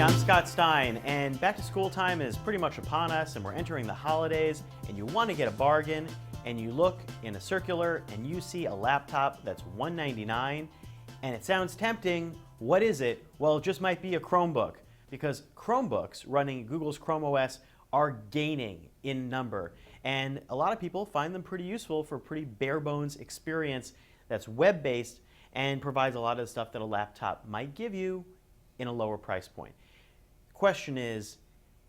I'm Scott Stein, and back to school time is pretty much upon us, and we're entering the holidays, and you want to get a bargain, and you look in a circular and you see a laptop that's $199, and it sounds tempting. What is it? Well, it just might be a Chromebook, because Chromebooks running Google's Chrome OS are gaining in number, and a lot of people find them pretty useful for a pretty bare bones experience that's web-based and provides a lot of the stuff that a laptop might give you in a lower price point. Question is,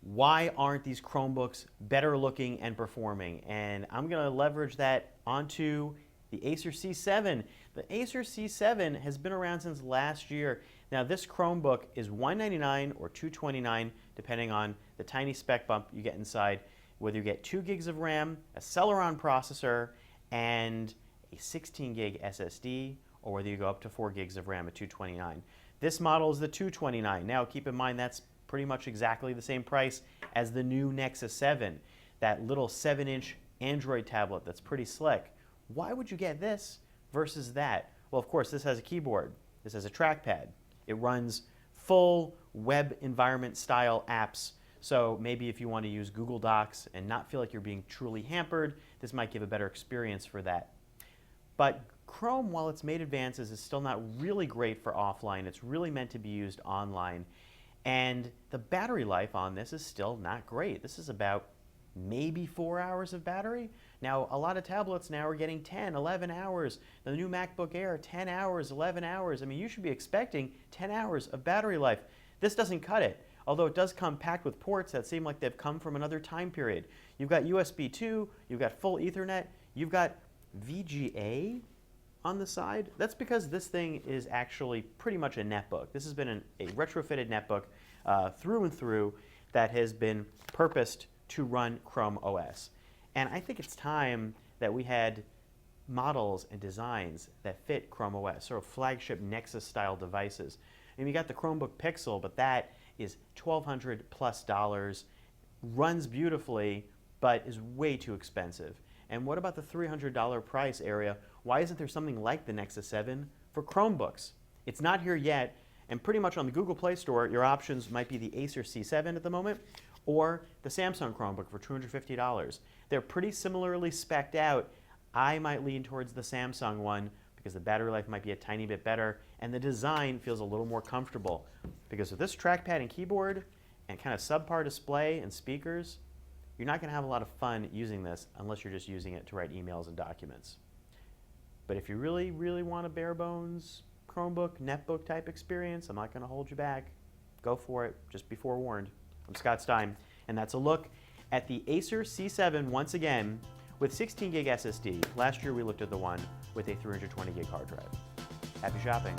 why aren't these Chromebooks better looking and performing? And I'm going to leverage that onto the Acer C7. The Acer C7 has been around since last year. Now this Chromebook is $199 or $229 depending on the tiny spec bump you get inside, whether you get 2 gigs of RAM, a Celeron processor, and a 16 gig SSD, or whether you go up to 4 gigs of RAM at $229. This model is the $229. Now keep in mind that's pretty much exactly the same price as the new Nexus 7, that little 7-inch Android tablet that's pretty slick. Why would you get this versus that? Well, of course, this has a keyboard. This has a trackpad. It runs full web environment style apps. So maybe if you want to use Google Docs and not feel like you're being truly hampered, this might give a better experience for that. But Chrome, while it's made advances, is still not really great for offline. It's really meant to be used online. And the battery life on this is still not great. This is about maybe 4 hours of battery. Now, a lot of tablets now are getting 10, 11 hours. The new MacBook Air, 10 hours, 11 hours. I mean, you should be expecting 10 hours of battery life. This doesn't cut it, although it does come packed with ports that seem like they've come from another time period. You've got USB 2, you've got full Ethernet, you've got VGA on the side. That's because this thing is actually pretty much a netbook. This has been a retrofitted netbook through and through that has been purposed to run Chrome OS. And I think it's time that we had models and designs that fit Chrome OS, sort of flagship Nexus style devices. And you got the Chromebook Pixel, but that is $1,200 plus, runs beautifully, but is way too expensive. And what about the $300 price area? Why isn't there something like the Nexus 7 for Chromebooks? It's not here yet, and pretty much on the Google Play Store, your options might be the Acer C7 at the moment, or the Samsung Chromebook for $250. They're pretty similarly spec'd out. I might lean towards the Samsung one because the battery life might be a tiny bit better, and the design feels a little more comfortable. Because with this trackpad and keyboard, and kind of subpar display and speakers, you're not going to have a lot of fun using this unless you're just using it to write emails and documents. But if you really, really want a bare bones Chromebook, netbook type experience, I'm not going to hold you back. Go for it. Just be forewarned. I'm Scott Stein, and that's a look at the Acer C7 once again with 16 gig SSD. Last year we looked at the one with a 320 gig hard drive. Happy shopping.